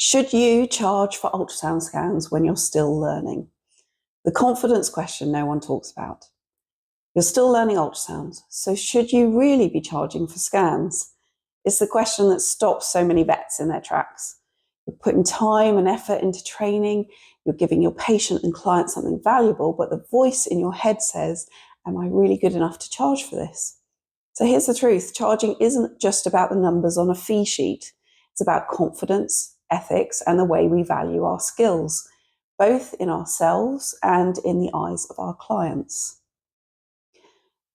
Should you charge for ultrasound scans when you're still learning? The confidence question no one talks about. You're still learning ultrasound, so should you really be charging for scans? It's the question that stops so many vets in their tracks. You're putting time and effort into training, you're giving your patient and client something valuable, but the voice in your head says, am I really good enough to charge for this? So here's the truth, charging isn't just about the numbers on a fee sheet. It's about confidence, ethics, and the way we value our skills, both in ourselves and in the eyes of our clients.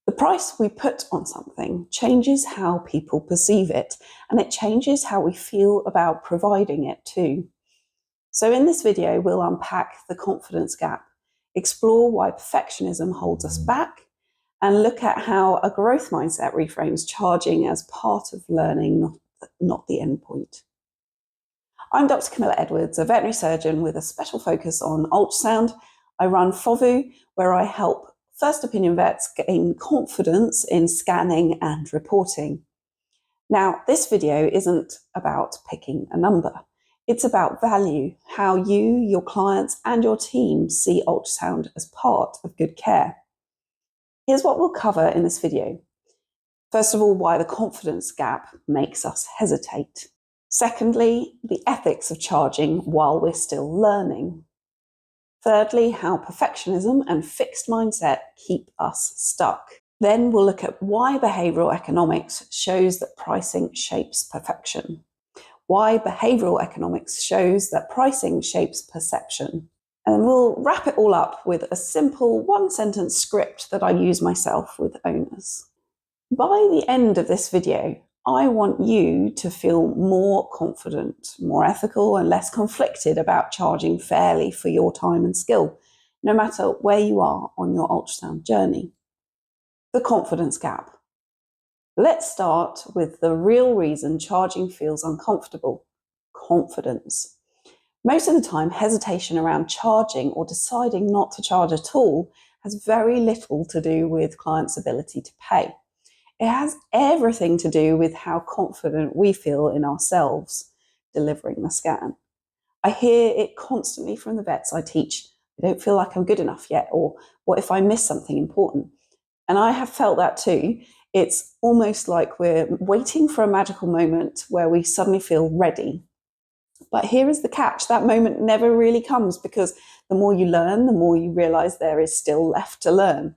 The price we put on something changes how people perceive it, and it changes how we feel about providing it too. So in this video, we'll unpack the confidence gap, explore why perfectionism holds us back, and look at how a growth mindset reframes charging as part of learning, not the end point. I'm Dr. Camilla Edwards, a veterinary surgeon with a special focus on ultrasound. I run FOVU, where I help first opinion vets gain confidence in scanning and reporting. Now, this video isn't about picking a number. It's about value, how you, your clients, and your team see ultrasound as part of good care. Here's what we'll cover in this video. First of all, why the confidence gap makes us hesitate. Secondly, the ethics of charging while we're still learning. Thirdly, how perfectionism and fixed mindset keep us stuck. Then we'll look at why behavioral economics shows that pricing shapes perfection. Why behavioral economics shows that pricing shapes perception. And we'll wrap it all up with a simple one-sentence script that I use myself with owners. By the end of this video, I want you to feel more confident, more ethical, and less conflicted about charging fairly for your time and skill, no matter where you are on your ultrasound journey. The confidence gap. Let's start with the real reason charging feels uncomfortable: confidence. Most of the time, hesitation around charging or deciding not to charge at all has very little to do with clients' ability to pay. It has everything to do with how confident we feel in ourselves delivering the scan. I hear it constantly from the vets I teach. I don't feel like I'm good enough yet, or what if I miss something important? And I have felt that too. It's almost like we're waiting for a magical moment where we suddenly feel ready. But here is the catch, that moment never really comes, because the more you learn, the more you realize there is still left to learn.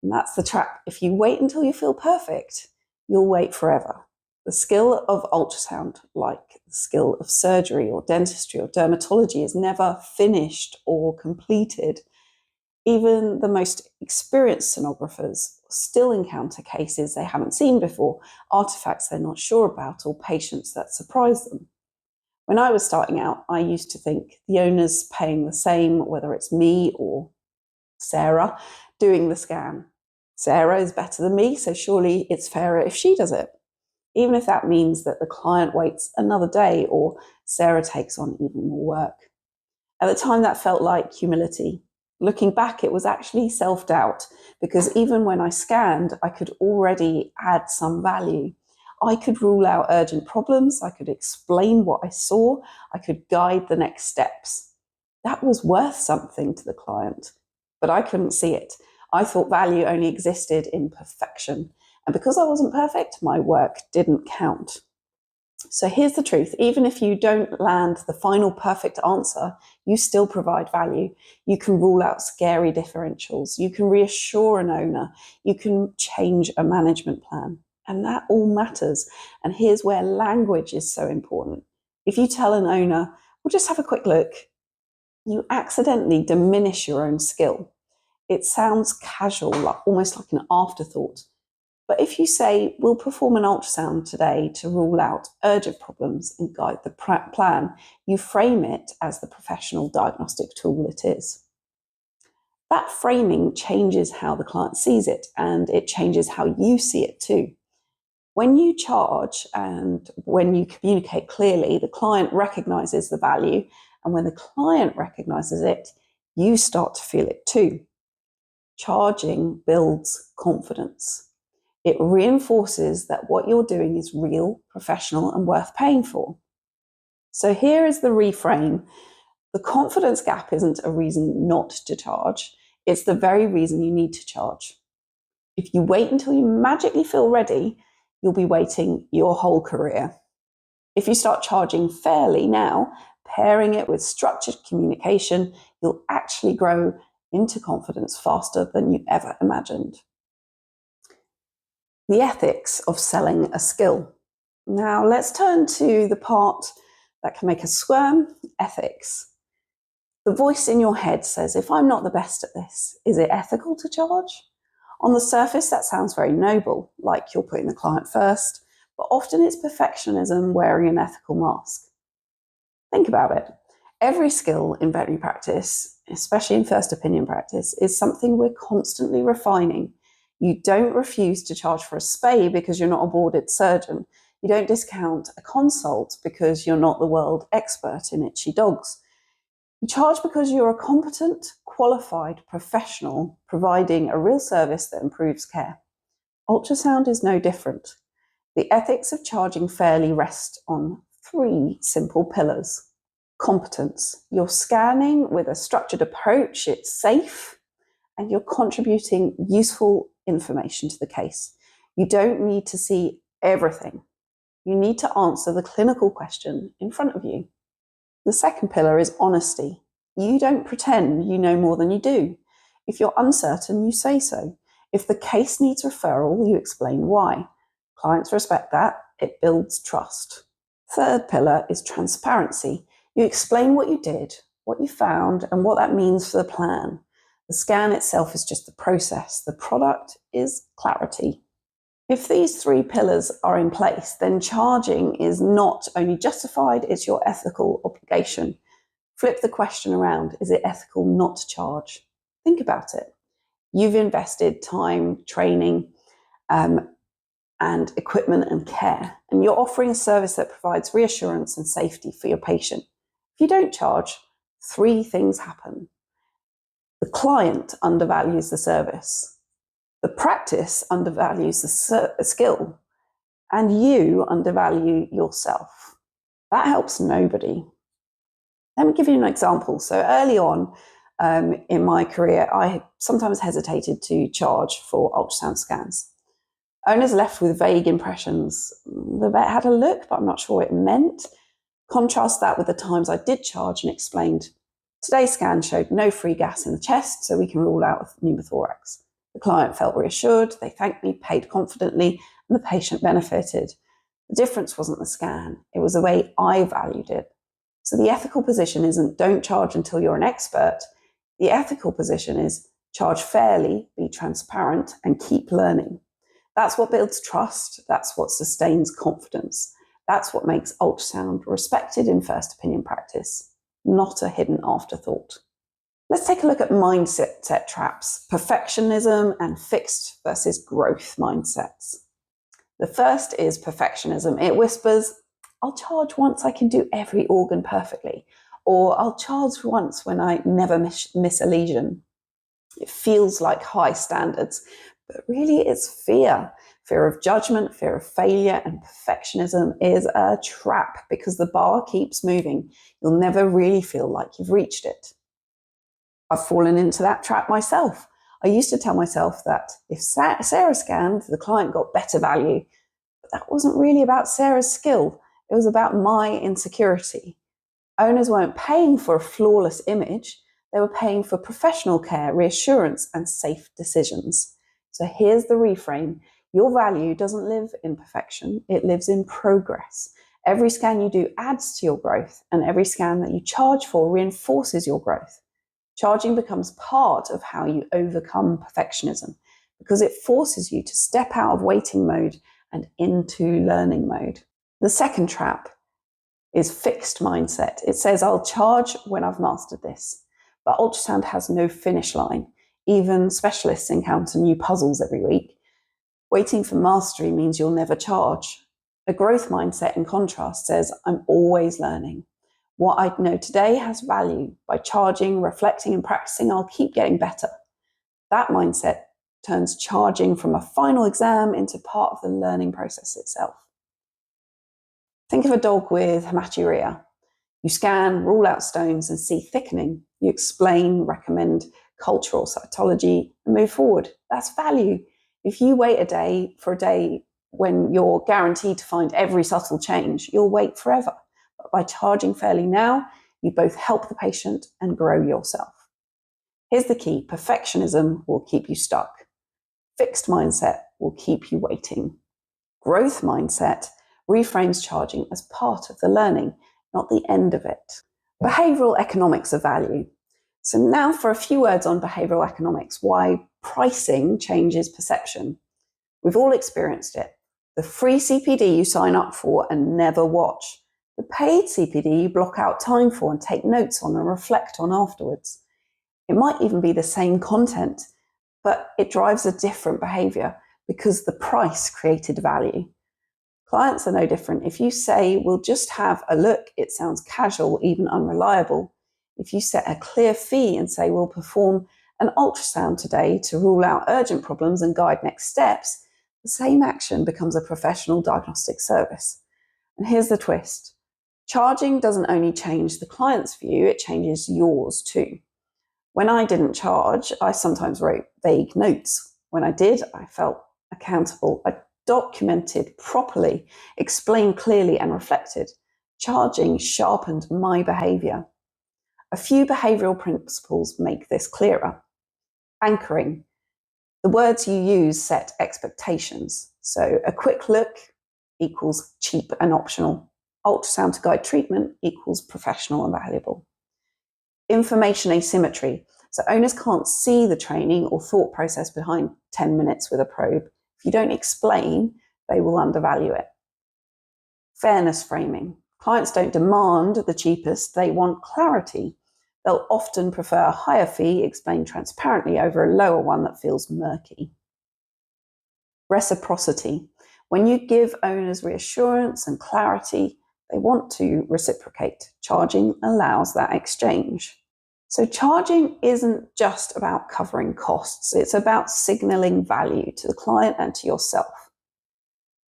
And that's the trap. If you wait until you feel perfect, you'll wait forever. The skill of ultrasound, like the skill of surgery or dentistry or dermatology, is never finished or completed. Even the most experienced sonographers still encounter cases they haven't seen before, artifacts they're not sure about, or patients that surprise them. When I was starting out, I used to think the owner's paying the same, whether it's me or Sarah doing the scan. Sarah is better than me, so surely it's fairer if she does it, even if that means that the client waits another day or Sarah takes on even more work. At the time, that felt like humility. Looking back, it was actually self-doubt, because even when I scanned, I could already add some value. I could rule out urgent problems, I could explain what I saw, I could guide the next steps. That was worth something to the client, but I couldn't see it. I thought value only existed in perfection, and because I wasn't perfect, my work didn't count. So here's the truth: even if you don't land the final perfect answer, you still provide value. You can rule out scary differentials, you can reassure an owner, you can change a management plan. And that all matters. And here's where language is so important. If you tell an owner, "We'll just have a quick look," you accidentally diminish your own skill. It sounds casual, almost like an afterthought. But if you say, "We'll perform an ultrasound today to rule out urgent problems and guide the plan," you frame it as the professional diagnostic tool it is. That framing changes how the client sees it, and it changes how you see it too. When you charge and when you communicate clearly, the client recognizes the value, and when the client recognizes it, you start to feel it too. Charging builds confidence. It reinforces that what you're doing is real, professional, and worth paying for. So here is the reframe. The confidence gap isn't a reason not to charge. It's the very reason you need to charge. If you wait until you magically feel ready, you'll be waiting your whole career. If you start charging fairly now, pairing it with structured communication, you'll actually grow into confidence faster than you ever imagined. The ethics of selling a skill. Now let's turn to the part that can make us squirm, ethics. The voice in your head says, if I'm not the best at this, is it ethical to charge? On the surface, that sounds very noble, like you're putting the client first, but often it's perfectionism wearing an ethical mask. Think about it. Every skill in veterinary practice, especially in first opinion practice, is something we're constantly refining. You don't refuse to charge for a spay because you're not a boarded surgeon. You don't discount a consult because you're not the world expert in itchy dogs. You charge because you're a competent, qualified professional providing a real service that improves care. Ultrasound is no different. The ethics of charging fairly rest on 3 simple pillars. Competence. You're scanning with a structured approach, it's safe, and you're contributing useful information to the case. You don't need to see everything. You need to answer the clinical question in front of you. The second pillar is honesty. You don't pretend you know more than you do. If you're uncertain, you say so. If the case needs referral, you explain why. Clients respect that. It builds trust. Third pillar is transparency. You explain what you did, what you found, and what that means for the plan. The scan itself is just the process. The product is clarity. If these 3 pillars are in place, then charging is not only justified, it's your ethical obligation. Flip the question around. Is it ethical not to charge? Think about it. You've invested time, training, and equipment and care, and you're offering a service that provides reassurance and safety for your patient. If you don't charge, 3 things happen. The client undervalues the service. The practice undervalues the skill, and you undervalue yourself. That helps nobody. Let me give you an example. So early on in my career, I sometimes hesitated to charge for ultrasound scans. Owners left with vague impressions. The vet had a look, but I'm not sure what it meant. Contrast that with the times I did charge and explained, today's scan showed no free gas in the chest, so we can rule out pneumothorax. The client felt reassured, they thanked me, paid confidently, and the patient benefited. The difference wasn't the scan, it was the way I valued it. So the ethical position isn't don't charge until you're an expert. The ethical position is charge fairly, be transparent, and keep learning. That's what builds trust. That's what sustains confidence. That's what makes ultrasound respected in first opinion practice, not a hidden afterthought. Let's take a look at mindset traps, perfectionism and fixed versus growth mindsets. The first is perfectionism. It whispers, I'll charge once I can do every organ perfectly, or I'll charge once when I never miss a lesion. It feels like high standards, but really it's fear. Fear of judgment, fear of failure, and perfectionism is a trap because the bar keeps moving. You'll never really feel like you've reached it. I've fallen into that trap myself. I used to tell myself that if Sarah scanned, the client got better value. But that wasn't really about Sarah's skill. It was about my insecurity. Owners weren't paying for a flawless image. They were paying for professional care, reassurance, and safe decisions. So here's the reframe. Your value doesn't live in perfection. It lives in progress. Every scan you do adds to your growth, and every scan that you charge for reinforces your growth. Charging becomes part of how you overcome perfectionism because it forces you to step out of waiting mode and into learning mode. The second trap is fixed mindset. It says, I'll charge when I've mastered this. But ultrasound has no finish line. Even specialists encounter new puzzles every week. Waiting for mastery means you'll never charge. A growth mindset, in contrast, says, I'm always learning. What I know today has value. By charging, reflecting, and practicing, I'll keep getting better. That mindset turns charging from a final exam into part of the learning process itself. Think of a dog with hematuria. You scan, rule out stones and see thickening. You explain, recommend cultural cytology and move forward. That's value. If you wait for a day when you're guaranteed to find every subtle change, you'll wait forever. But by charging fairly now, you both help the patient and grow yourself. Here's the key: perfectionism will keep you stuck. Fixed mindset will keep you waiting. Growth mindset reframes charging as part of the learning, not the end of it. Behavioral economics of value. So now for a few words on behavioral economics, why pricing changes perception. We've all experienced it. The free CPD you sign up for and never watch. The paid CPD you block out time for and take notes on and reflect on afterwards. It might even be the same content, but it drives a different behavior because the price created value. Clients are no different. If you say, we'll just have a look, it sounds casual, even unreliable. If you set a clear fee and say, we'll perform an ultrasound today to rule out urgent problems and guide next steps, the same action becomes a professional diagnostic service. And here's the twist. Charging doesn't only change the client's view, it changes yours too. When I didn't charge, I sometimes wrote vague notes. When I did, I felt accountable. I documented properly, explained clearly, and reflected. Charging sharpened my behavior. A few behavioral principles make this clearer. Anchoring. The words you use set expectations. So a quick look equals cheap and optional. Ultrasound to guide treatment equals professional and valuable. Information asymmetry. So owners can't see the training or thought process behind 10 minutes with a probe. If you don't explain, they will undervalue it. Fairness framing. Clients don't demand the cheapest, they want clarity. They'll often prefer a higher fee explained transparently over a lower one that feels murky. Reciprocity. When you give owners reassurance and clarity, they want to reciprocate. Charging allows that exchange. So charging isn't just about covering costs, it's about signaling value to the client and to yourself.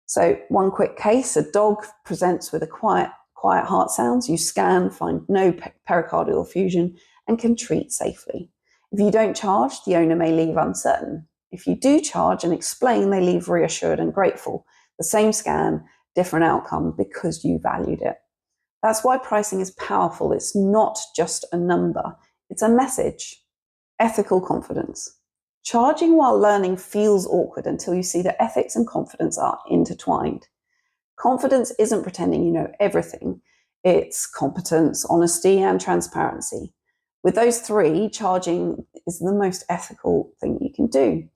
So one quick case, a dog presents with a quiet heart sounds. You scan, find no pericardial effusion and can treat safely. If you don't charge, the owner may leave uncertain. If you do charge and explain, they leave reassured and grateful. The same scan, different outcome because you valued it. That's why pricing is powerful. It's not just a number, it's a message. Ethical confidence. Charging while learning feels awkward until you see that ethics and confidence are intertwined. Confidence isn't pretending you know everything. It's competence, honesty, and transparency. With those three, charging is the most ethical thing you can do.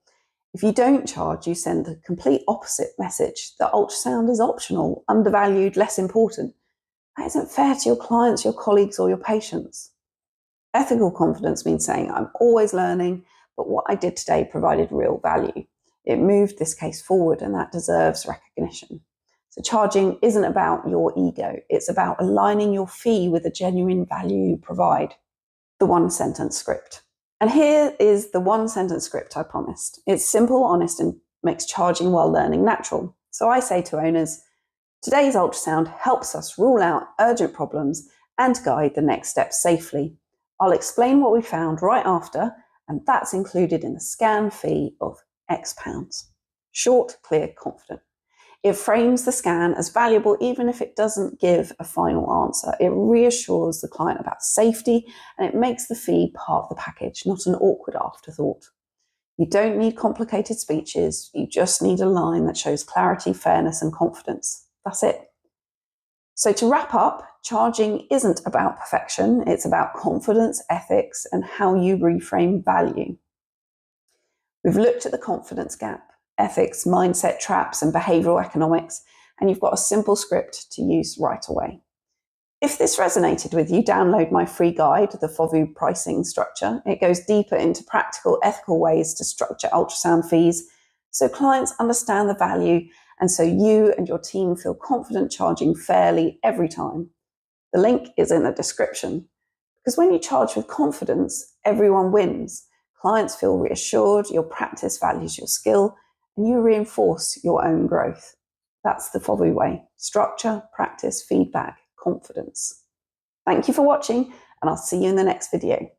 If you don't charge, you send the complete opposite message that ultrasound is optional, undervalued, less important. That isn't fair to your clients, your colleagues, or your patients. Ethical confidence means saying, I'm always learning, but what I did today provided real value. It moved this case forward, and that deserves recognition. So charging isn't about your ego. It's about aligning your fee with the genuine value you provide. The one-sentence script. And here is the one-sentence script I promised. It's simple, honest, and makes charging while learning natural. So I say to owners, today's ultrasound helps us rule out urgent problems and guide the next step safely. I'll explain what we found right after, and that's included in the scan fee of X pounds. Short, clear, confident. It frames the scan as valuable even if it doesn't give a final answer. It reassures the client about safety and it makes the fee part of the package, not an awkward afterthought. You don't need complicated speeches, you just need a line that shows clarity, fairness, and confidence. That's it. So to wrap up, charging isn't about perfection, it's about confidence, ethics, and how you reframe value. We've looked at the confidence gap, ethics, mindset traps, and behavioral economics, and you've got a simple script to use right away. If this resonated with you, download my free guide, the FOVU pricing structure. It goes deeper into practical, ethical ways to structure ultrasound fees so clients understand the value and so you and your team feel confident charging fairly every time. The link is in the description. Because when you charge with confidence, everyone wins. Clients feel reassured, your practice values your skill, and you reinforce your own growth. That's the FOVU way. Structure, practice, feedback, confidence. Thank you for watching, and I'll see you in the next video.